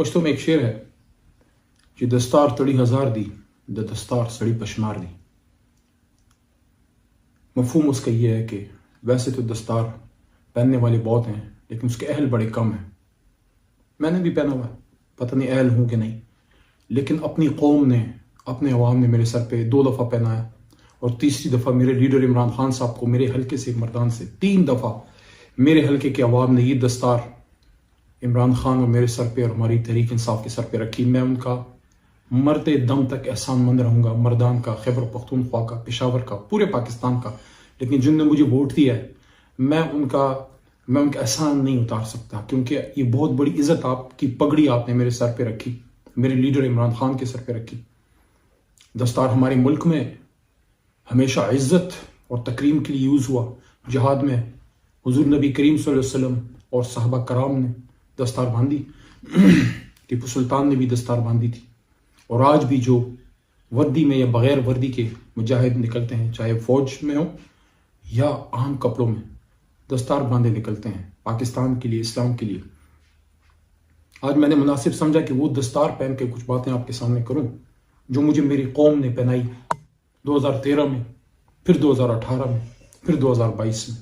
पश्तो में एक शेर है कि दस्तार तड़ी हजार दी, दस्तार सड़ी पशमार दी। मफहूम उसका यह है कि वैसे तो दस्तार पहनने वाले बहुत हैं, लेकिन उसके अहल बड़े कम हैं। मैंने भी पहना हुआ, पता नहीं अहल हूँ कि नहीं, लेकिन अपनी कौम ने, अपने अवाम ने मेरे सर पे 2 दफ़ा पहनाया, और तीसरी दफ़ा मेरे लीडर इमरान खान साहब को मेरे हल्के से मर्दान से 3 दफ़ा मेरे हल्के के अवाम ने ये दस्तार इमरान खान और मेरे सर पे और हमारी तहरीक इंसाफ के सर पे रखी। मैं उनका मरते दम तक एहसानमंद रहूंगा, मर्दान का, खैबर पख्तूनख्वा का, पेशावर का, पूरे पाकिस्तान का। लेकिन जिनने मुझे वोट दिया है, मैं उनका एहसान नहीं उतार सकता, क्योंकि ये बहुत बड़ी इज्जत, आपकी पगड़ी आपने मेरे सर पे रखी, मेरे लीडर इमरान खान के सर पे रखी। दस्तार हमारे मुल्क में हमेशा इज्जत और तकरीम के लिए यूज़ हुआ। जिहाद में हुजूर नबी करीम सल्लल्लाहु अलैहि वसल्लम और साहबा कराम ने दस्तार बांधी, टीपू सुल्तान ने भी दस्तार बांधी थी। और आज भी जो वर्दी में या बगैर वर्दी के मुजाहिद निकलते हैं, चाहे फौज में हो या आम कपड़ों में, दस्तार बांधे निकलते हैं पाकिस्तान के लिए, इस्लाम के लिए। आज मैंने मुनासिब समझा कि वो दस्तार पहन के कुछ बातें आपके सामने करूं जो मुझे मेरी कौम ने पहनाई 2013 में, फिर 2018 में, फिर 2022 में।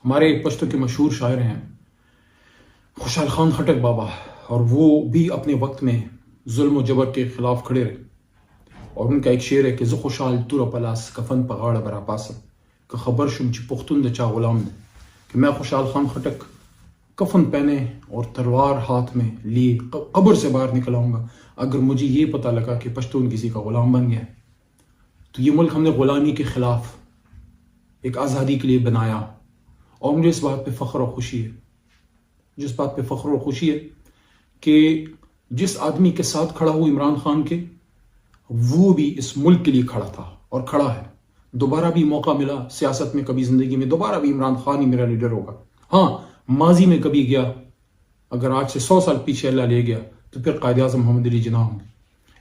हमारे पश्तो के मशहूर शायर हैं खुशहाल खान खटक बाबा, और वो भी अपने वक्त में जुल्म जबर के खिलाफ खड़े रहे। और उनका एक शेर है कि ज़ो खुशहाल तुर पलास कफन पगाड़ बरा पासम का खबर शुम ची पुख्तुन चा गुलाम ने, कि मैं खुशहाल खान खटक कफन पहने और तलवार हाथ में लिए कब्र से बाहर निकल आऊंगा अगर मुझे ये पता लगा कि पश्तून किसी का गुलाम बन गया है। तो ये मुल्क हमने गुलामी के खिलाफ एक आज़ादी के लिए बनाया, और मुझे इस बात पे फ़ख्र और खुशी है, जिस बात पे फ़ख्र और खुशी है कि जिस आदमी के साथ खड़ा हुआ इमरान खान के, वो भी इस मुल्क के लिए खड़ा था और खड़ा है। दोबारा भी मौका मिला सियासत में, कभी जिंदगी में, दोबारा भी इमरान खान ही मेरा लीडर होगा। हाँ, माजी में कभी गया, अगर आज से 100 साल पीछे अल्लाह ले गया तो फिर कायद आज़म मोहम्मद अली जिन्ना होंगे।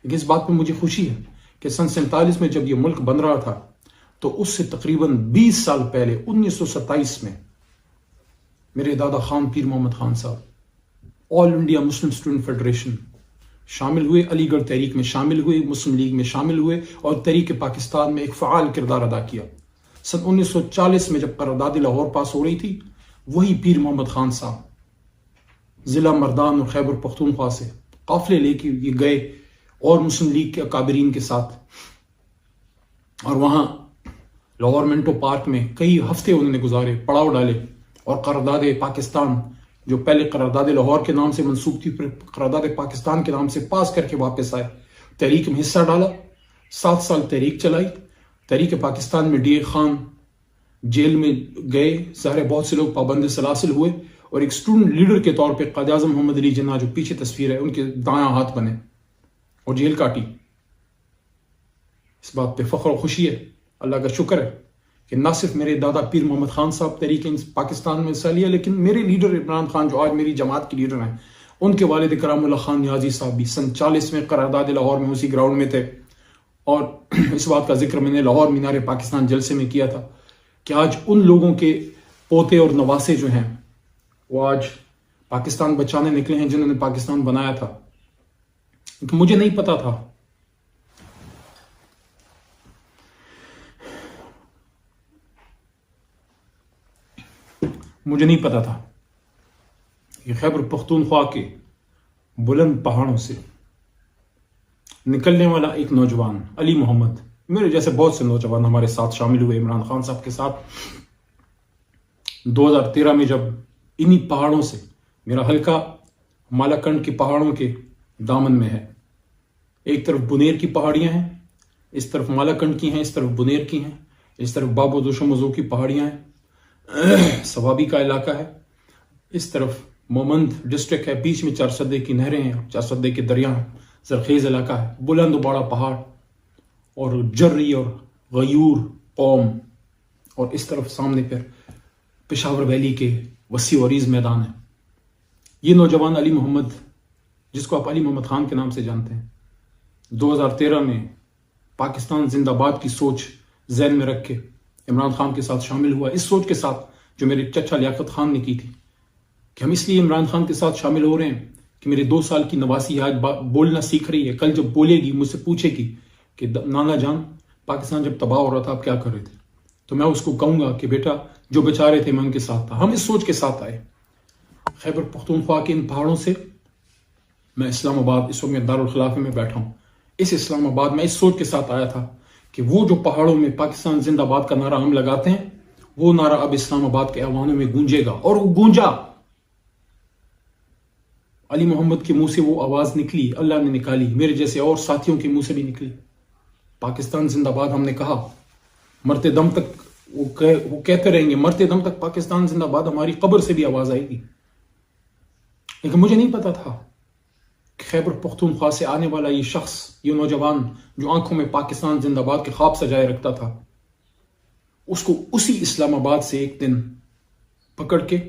लेकिन इस बात पर मुझे खुशी है कि सन 47 में जब ये मुल्क बन रहा था, तो उससे तकरीबन 20 साल पहले 1927 में मेरे दादा खान पीर मोहम्मद खान साहब all India Muslim student federation शामिल हुए, अलीगढ़ तहरीक में शामिल हुए, मुस्लिम लीग में शामिल हुए, और तहरीक पाकिस्तान में एक फ़आल किरदार अदा किया। सन 1940 में जब करारदाद लाहौर पास हो रही थी, वही पीर मोहम्मद खान साहब ज़िला मर्दान और खैबर पख्तूनख्वा से काफिले लेके ये गए, और मुस्लिम लीग के अकाबरीन के साथ, और वहाँ लाहौर मिंटो पार्क में कई हफ्ते उन्होंने गुजारे, पड़ाव डाले, और करारदाद पाकिस्तान, जो पहले करारदाद लाहौर के नाम से मंसूब थी, फिर करारदाद पाकिस्तान के नाम से पास करके वापस आए, तहरीक में हिस्सा डाला, 7 साल तहरीक चलाई। तहरीक पाकिस्तान में डीए खान जेल में गए, सारे बहुत से लोग पाबंद सलासिल हुए, और एक स्टूडेंट लीडर के तौर पे कायद आज़म मोहम्मद अली जिन्ना, जो पीछे तस्वीर है, उनके दायां हाथ बने और जेल काटी। इस बात पे फ़ख्र और खुशी है, अल्लाह का शुक्र है कि न सिर्फ मेरे दादा पीर मोहम्मद खान साहब तहरीक पाकिस्तान में हिस्सा लिया, लेकिन मेरे लीडर इमरान खान, जो आज मेरी जमात के लीडर हैं, उनके वालिद करामुल्लाह खान नियाजी साहब भी सन 40 में करारदाद लाहौर में उसी ग्राउंड में थे। और इस बात का जिक्र मैंने लाहौर मीनार पाकिस्तान जलसे में किया था कि आज उन लोगों के पोते और नवासे जो हैं, वो आज पाकिस्तान बचाने निकले हैं, जिन्होंने पाकिस्तान बनाया था। तो मुझे नहीं पता था, कि खैबर पख्तूनख्वा के बुलंद पहाड़ों से निकलने वाला एक नौजवान अली मोहम्मद, मेरे जैसे बहुत से नौजवान हमारे साथ शामिल हुए इमरान खान साहब के साथ 2013 में, जब इन्हीं पहाड़ों से, मेरा हल्का मालाकंड के पहाड़ों के दामन में है, एक तरफ बुनेर की पहाड़ियां हैं, इस तरफ मालाकंड की हैं, इस तरफ बुनेर की हैं, इस तरफ बाबो दोशमजो की पहाड़ियां हैं, सवाबी का इलाका है, इस तरफ मोमंद डिस्ट्रिक्ट है, बीच में 4 सदे की नहरें हैं, 4 सदे के दरिया हैं, जरखेज इलाका है, बुलंद बड़ा पहाड़, और जर्री और गयूर कौम, और इस तरफ सामने पर पेशावर वैली के वसी वरीज मैदान है। ये नौजवान अली मोहम्मद, जिसको आप अली मोहम्मद खान के नाम से जानते हैं, 2013 में पाकिस्तान जिंदाबाद की सोच जहन में रख के इमरान खान के साथ शामिल हुआ, इस सोच के साथ जो मेरे चचा लियाकत खान ने की थी कि हम इसलिए इमरान खान के साथ शामिल हो रहे हैं कि मेरे 2 साल की नवासी आज बोलना सीख रही है, कल जब बोलेगी मुझसे पूछेगी कि नाना जान पाकिस्तान जब तबाह हो रहा था आप क्या कर रहे थे, तो मैं उसको कहूंगा कि बेटा जो बेचारे थे मैं उनके साथ था। हम इस सोच के साथ आए। खैबर पख्तूनख्वा के इन पहाड़ों से मैं इस्लामाबाद, इस वक्त मैं दारुल खिलाफे में बैठा हूं, इस इस्लामाबाद में इस सोच के साथ आया था कि वो जो पहाड़ों में पाकिस्तान जिंदाबाद का नारा हम लगाते हैं, वो नारा अब इस्लामाबाद के ऐवानों में गूंजेगा। और वो गूंजा। अली मोहम्मद के मुंह से वो आवाज निकली, अल्लाह ने निकाली, मेरे जैसे और साथियों के मुंह से भी निकली। पाकिस्तान जिंदाबाद हमने कहा, मरते दम तक वो कहते रहेंगे, मरते दम तक पाकिस्तान जिंदाबाद, हमारी कब्र से भी आवाज आएगी। लेकिन मुझे नहीं पता था कि खैबर पख्तूनख्वा से आने वाला ये शख्स, ये नौजवान जो आंखों में पाकिस्तान जिंदाबाद के ख्वाब सजाए रखता था, उसको उसी इस्लामाबाद से एक दिन पकड़ के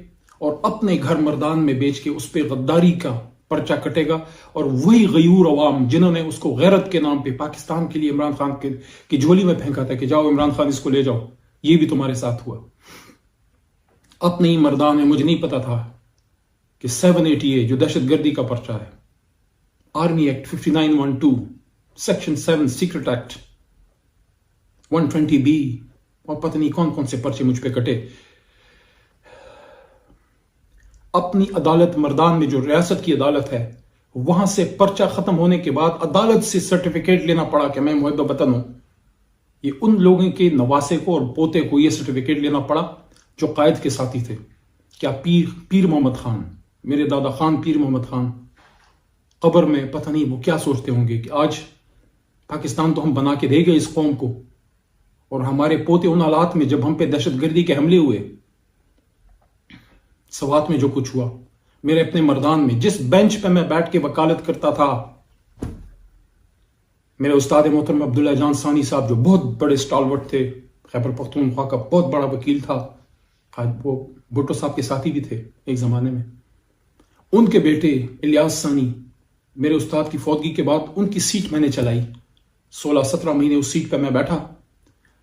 और अपने घर मर्दान में बेच के उस पर गद्दारी का पर्चा कटेगा। और वही गयूर अवाम जिन्होंने उसको गैरत के नाम पे पाकिस्तान के लिए इमरान खान की झोली में फेंका था कि जाओ इमरान खान इसको ले जाओ, ये भी तुम्हारे साथ हुआ। अपने ही मर्दान में मुझे नहीं पता था कि 780A जो दहशतगर्दी का पर्चा है, army act 5912, section 7 secret act 120B और पता नहीं कौन कौन से पर्चे मुझ पे कटे। अपनी अदालत मर्दान में जो रियासत की अदालत है, वहां से पर्चा खत्म होने के बाद अदालत से सर्टिफिकेट लेना पड़ा कि मैं मुहब्बत वतन हूं। ये उन लोगों के नवासे को और पोते को ये सर्टिफिकेट लेना पड़ा जो कायद के साथी थे। क्या पीर मोहम्मद खान, मेरे दादा खान पीर मोहम्मद खान, कब्र में पता नहीं वो क्या सोचते होंगे कि आज पाकिस्तान तो हम बना के दे गए इस कौम को, और हमारे पोते उन हालात में जब हम पे दहशतगर्दी के हमले हुए, सवात में जो कुछ हुआ, मेरे अपने मर्दान में जिस बेंच पे मैं बैठ के वकालत करता था, मेरे उस्ताद मोहतरम अब्दुल्ला जान सानी साहब जो बहुत बड़े स्टॉलवर्ट थे, खैबर पख्तूनख्वा का बहुत बड़ा वकील था, वो भुट्टो साहब के साथी भी थे एक जमाने में, उनके बेटे इलियास सानी, मेरे उस्ताद की फौतगी के बाद उनकी सीट मैंने चलाई। 16-17 महीने उस सीट पे मैं बैठा।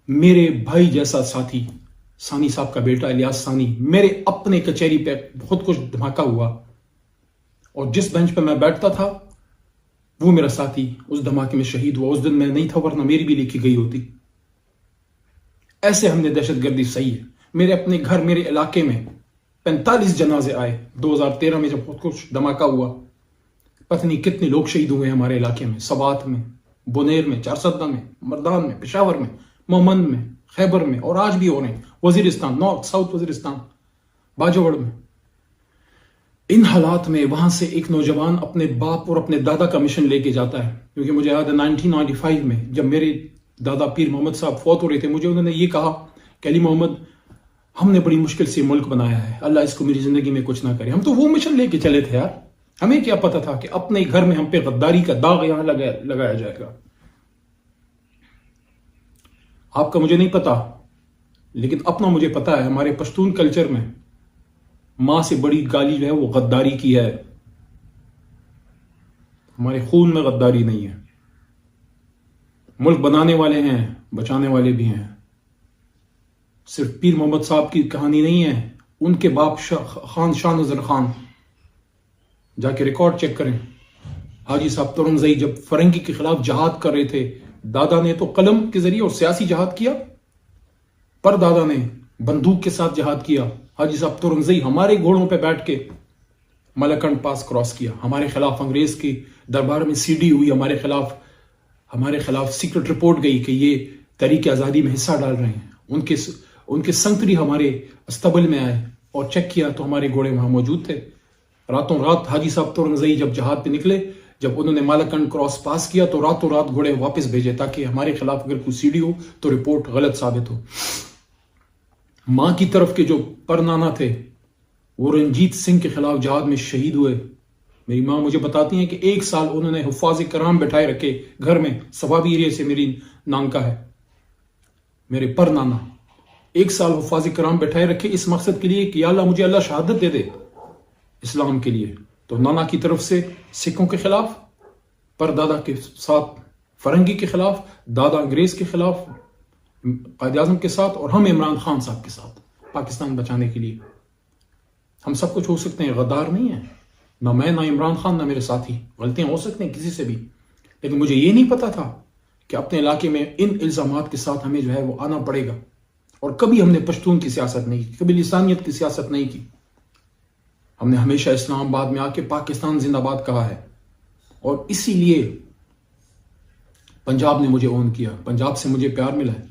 मेरे भाई जैसा साथी सानी साहब का बेटा इलियास सानी, मेरे अपने कचहरी पे बहुत कुछ धमाका हुआ, और जिस बेंच पे मैं बैठता था वो मेरा साथी उस धमाके में शहीद हुआ। उस दिन मैं नहीं था, वरना मेरी भी लिखी गई होती। ऐसे हमने दहशतगर्दी सही है। मेरे अपने घर, मेरे इलाके में 45 जनाजे आए 2013 में जब बहुत कुछ धमाका हुआ। पता नहीं कितने लोग शहीद हुए हमारे इलाके में, सवात में, बुनेर में, चारसद्दा में, मर्दान में, पेशावर में, मोमंद में, खैबर में, और आज भी हो रहे हैं वजीरिस्तान, नॉर्थ साउथ वजीरिस्तान, बाजोगढ़ में। इन हालात में वहां से एक नौजवान अपने बाप और अपने दादा का मिशन लेके जाता है। क्योंकि मुझे याद है 1995 में जब मेरे दादा पीर मोहम्मद साहब फौत हो रहे थे, मुझे उन्होंने ये कहा कि अली मोहम्मद, हमने बड़ी मुश्किल से मुल्क बनाया है, अल्लाह इसको मेरी जिंदगी में कुछ ना करे। हम तो वो मिशन लेके चले थे यार, हमें क्या पता था कि अपने घर में हम पे गद्दारी का दाग यहां लगाया जाएगा। आपका मुझे नहीं पता, लेकिन अपना मुझे पता है, हमारे पश्तून कल्चर में मां से बड़ी गाली जो है वो गद्दारी की है। हमारे खून में गद्दारी नहीं है। मुल्क बनाने वाले हैं, बचाने वाले भी हैं। सिर्फ पीर मोहम्मद साहब की कहानी नहीं है, उनके बाप खान शाह नजर खान, जाके रिकॉर्ड चेक करें। हाजी साहब तुरंगजई जब फरंगी के खिलाफ जहाद कर रहे थे, दादा ने तो कलम के जरिए और सियासी जहाद किया, पर दादा ने बंदूक के साथ जहाद किया। हाजी साहब तुरंगजई हमारे घोड़ों पे बैठ के मलकंड पास क्रॉस किया। हमारे खिलाफ अंग्रेज के दरबार में सीडी हुई, हमारे खिलाफ सीक्रेट रिपोर्ट गई कि ये तहरीक आज़ादी में हिस्सा डाल रहे हैं। उनके संतरी हमारे अस्तबल में आए और चेक किया तो हमारे घोड़े वहां मौजूद थे। रातों रात हाजी साहब तुरंगजई जब जहाद पे निकले, जब उन्होंने मालकंड क्रॉस पास किया तो रातों रात घोड़े वापस भेजे ताकि हमारे खिलाफ अगर कोई सीडी हो तो रिपोर्ट गलत साबित हो। मां की तरफ के जो परनाना थे वो रंजीत सिंह के खिलाफ जहाद में शहीद हुए। मेरी मां मुझे बताती हैं कि 1 साल उन्होंने हुफ़ाज़ कराम बैठाए रखे घर में, सवाबी एरिया से मेरी नानका है, मेरे परनाना 1 साल हुफ़ाज़ कराम बैठाए रखे इस मकसद के लिए कि या अल्लाह मुझे अल्लाह शहादत दे दे इस्लाम के लिए। तो नाना की तरफ से सिखों के खिलाफ, परदादा के साथ फरंगी के खिलाफ, दादा अंग्रेज के खिलाफ, कायद आज़म के साथ, और हम इमरान खान साहब के साथ पाकिस्तान बचाने के लिए। हम सब कुछ हो सकते हैं, गद्दार नहीं है। ना मैं, ना इमरान खान, ना मेरे साथी। गलतियां हो सकती हैं किसी से भी, लेकिन मुझे ये नहीं पता था कि अपने इलाके में इन इल्जामात के साथ हमें जो है वो आना पड़ेगा। और कभी हमने पश्तून की सियासत नहीं की, कभी लिसानियत की सियासत नहीं की। हमने हमेशा इस्लामाबाद में आके पाकिस्तान जिंदाबाद कहा है, और इसीलिए पंजाब ने मुझे ओन किया। पंजाब से मुझे प्यार मिला है,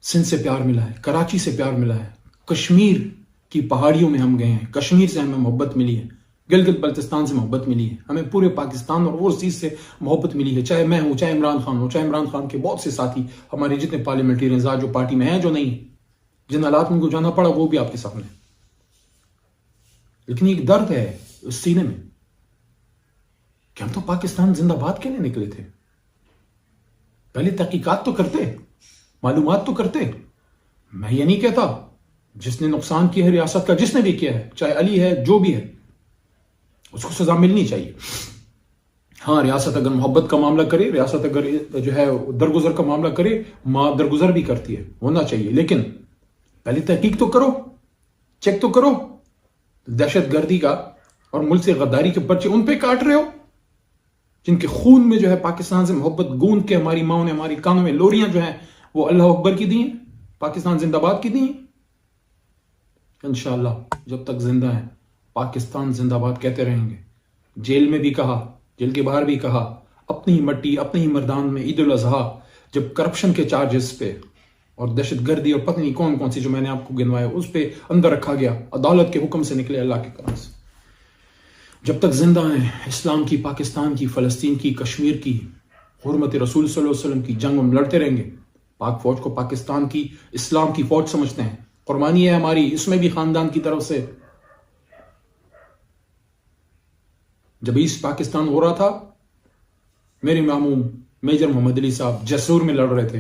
सिंध से प्यार मिला है, कराची से प्यार मिला है, कश्मीर की पहाड़ियों में हम गए हैं, कश्मीर से हमें मोहब्बत मिली है, गिलगित बल्तिस्तान से मोहब्बत मिली है, हमें पूरे पाकिस्तान और ओवरसीज से मोहब्बत मिली है। चाहे मैं हूं, चाहे इमरान खान हो, चाहे इमरान खान के बहुत से साथी, हमारे जितने पार्लियामेंटेरियंस आज जो पार्टी में हैं, जो नहीं, जिन हालात में उनको जाना पड़ा वो भी आपके सामने। लेकिन एक दर्द है उस सीने में कि हम तो पाकिस्तान जिंदाबाद के लिए निकले थे। पहले तहकीकात तो करते, मालूमात तो करते। मैं ये नहीं कहता जिसने नुकसान किया है रियासत का, जिसने भी किया है, चाहे अली है, जो भी है, उसको सजा मिलनी चाहिए। हाँ, रियासत अगर मोहब्बत का मामला करे, रियासत अगर जो है दरगुजर का मामला करे, मां दरगुजर भी करती है, होना चाहिए। लेकिन पहले तहकीक तो करो, चेक तो करो। दहशत गर्दी का और मुल्क से गद्दारी के पर्चे उन पे काट रहे हो जिनके खून में जो है पाकिस्तान से मोहब्बत गूंद के हमारी माओ ने हमारी कानों में लोरियां जो है वो अल्लाह अकबर की दी हैं, पाकिस्तान जिंदाबाद की दी हैं। इंशाअल्लाह जब तक जिंदा है पाकिस्तान जिंदाबाद कहते रहेंगे। जेल में भी कहा, जेल के बाहर भी कहा, अपनी ही मट्टी, अपने ही मैदान में ईद उल अजहा जब करप्शन के चार्जेस पे और दहशतगर्दी और पता नहीं कौन कौन सी जो मैंने आपको गिनवाया उस पे अंदर रखा गया, अदालत के हुक्म से निकले अल्लाह के करम से। जब तक जिंदा है इस्लाम की, पाकिस्तान की, फलस्तीन की, कश्मीर की, हुर्मत रसूल सल्लल्लाहु अलैहि वसल्लम की जंग हम लड़ते रहेंगे। पाक फौज को पाकिस्तान की, इस्लाम की फौज समझते हैं, कुर्बानी है हमारी, इसमें भी खानदान की तरफ से। जब ईस्ट पाकिस्तान हो रहा था, मेरे मामू मेजर मोहम्मद अली साहब जसूर में लड़ रहे थे,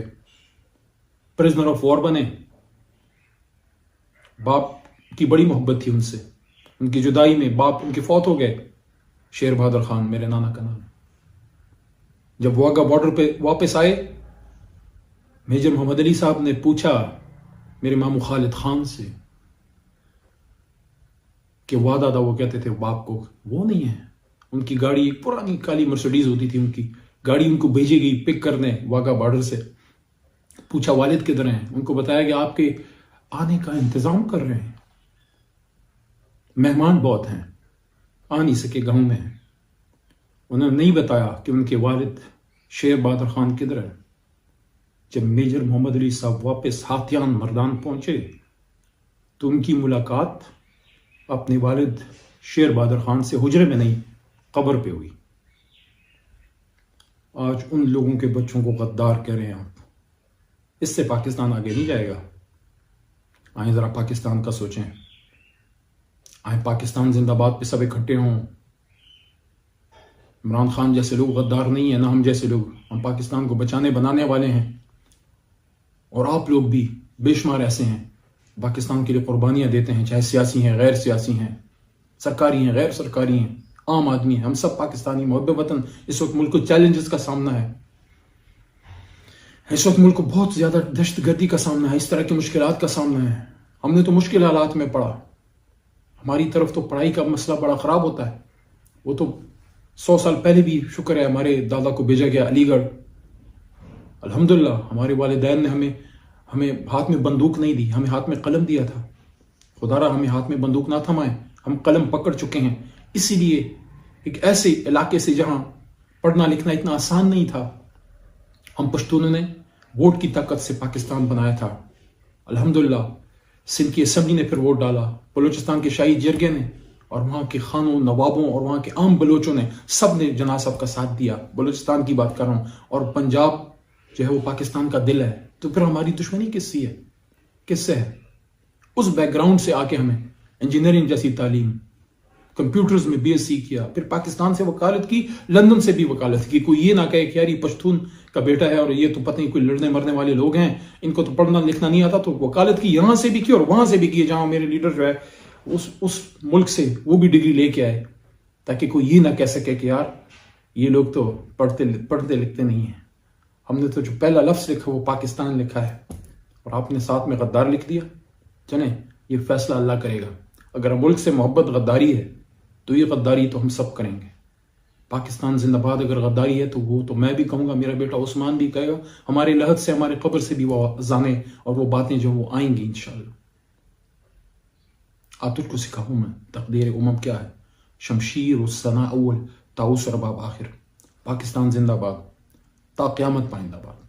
प्रिजनर ऑफ वॉर बने। बाप की बड़ी मोहब्बत थी उनसे, उनकी जुदाई में बाप उनके फौत हो गए। शेर बहादुर खान मेरे नाना का नाम। जब वाघा बॉर्डर पे वापस आए, मेजर मोहम्मद अली साहब ने पूछा मेरे मामू खालिद खान से कि वादा था, वो कहते थे बाप को, वो नहीं है। उनकी गाड़ी एक पुरानी काली मर्सिडीज होती थी, उनकी गाड़ी उनको भेजी गई पिक करने वाघा बॉर्डर से। पूछा वालिद किधर हैं, उनको बताया कि आपके आने का इंतजाम कर रहे हैं, मेहमान बहुत हैं, आ नहीं सके, गांव में हैं। उन्होंने नहीं बताया कि उनके वालिद शेर बहादुर खान किधर है। जब मेजर मोहम्मद अली साहब वापस हाथियान मर्दान पहुंचे तो उनकी मुलाकात अपने वालिद शेर बहादुर खान से हुजरे में नहीं, कब्र पे हुई। आज उन लोगों के बच्चों को गद्दार कह रहे हैं आप। इससे पाकिस्तान आगे नहीं जाएगा। आए जरा पाकिस्तान का सोचें, आए पाकिस्तान जिंदाबाद पे सब इकट्ठे हों। इमरान खान जैसे लोग गद्दार नहीं है, ना हम जैसे लोग। हम पाकिस्तान को बचाने बनाने वाले हैं, और आप लोग भी बेशुमार ऐसे हैं पाकिस्तान के लिए कुर्बानियां देते हैं, चाहे सियासी हैं, गैर सियासी हैं, सरकारी हैं, गैर सरकारी हैं, आम आदमी हैं। हम सब पाकिस्तानी मुहब्बे वतन। इस वक्त मुल्क को चैलेंजेस का सामना है, इस वक्त मुल्क को बहुत ज्यादा दहशतगर्दी का सामना है, इस तरह की मुश्किलात का सामना है। हमने तो मुश्किल हालात में पढ़ा। हमारी तरफ तो पढ़ाई का मसला बड़ा खराब होता है। वो तो 100 साल पहले भी शुक्र है हमारे दादा को भेजा गया अलीगढ़। अल्हम्दुलिल्लाह हमारे वालिदैन ने हमें हाथ में बंदूक नहीं दी, हमें हाथ में कलम दिया था। खुदारा हमें हाथ में बंदूक ना थमाए, हम कलम पकड़ चुके हैं। इसीलिए एक ऐसे इलाके से जहां पढ़ना लिखना इतना आसान नहीं था, हम पश्तूनों ने वोट की ताकत से पाकिस्तान बनाया था। अल्हम्दुलिल्लाह सिंध की असेंबली ने फिर वोट डाला, बलूचिस्तान के शाही जरगे ने, और वहां के खानों, नवाबों और वहां के आम बलोचों ने, सब ने जना साहब का साथ दिया। बलूचिस्तान की बात कर रहा हूं। और पंजाब जो है वो पाकिस्तान का दिल है। तो फिर हमारी दुश्मनी किससे है, किससे है? उस बैकग्राउंड से आके हमें इंजीनियरिंग जैसी तालीम, कंप्यूटर्स में बीएससी किया, फिर पाकिस्तान से वकालत की, लंदन से भी वकालत की। कोई ये ना कहे कि यार ये पश्तून का बेटा है और ये तो पता नहीं कोई लड़ने मरने वाले लोग हैं, इनको तो पढ़ना लिखना नहीं आता। तो वकालत की यहां से भी की और वहां से भी की, जहां मेरे लीडर जो है उस मुल्क से वो भी डिग्री लेके आए, ताकि कोई ये ना कह सके कि यार ये लोग तो पढ़ते लिखते नहीं है। हमने तो जो पहला लफ्ज लिखा वो पाकिस्तान लिखा है, और आपने साथ में गद्दार लिख दिया। चले, ये फैसला अल्लाह करेगा। अगर मुल्क से मोहब्बत गद्दारी है तो ये गद्दारी तो हम सब करेंगे। पाकिस्तान जिंदाबाद अगर गद्दारी है तो वो तो मैं भी कहूँगा, मेरा बेटा उस्मान भी कहेगा, हमारे लहद से हमारे कब्र से भी वो जाने और वो बातें जो वो आएंगी इंशाल्लाह। आतुश को सिखाऊँ मैं तकदीर उमम क्या है। शमशीर उस्सना अव्वल ताउस रबाब आखिर। पाकिस्तान जिंदाबाद ता क़यामत पाइंदाबाद।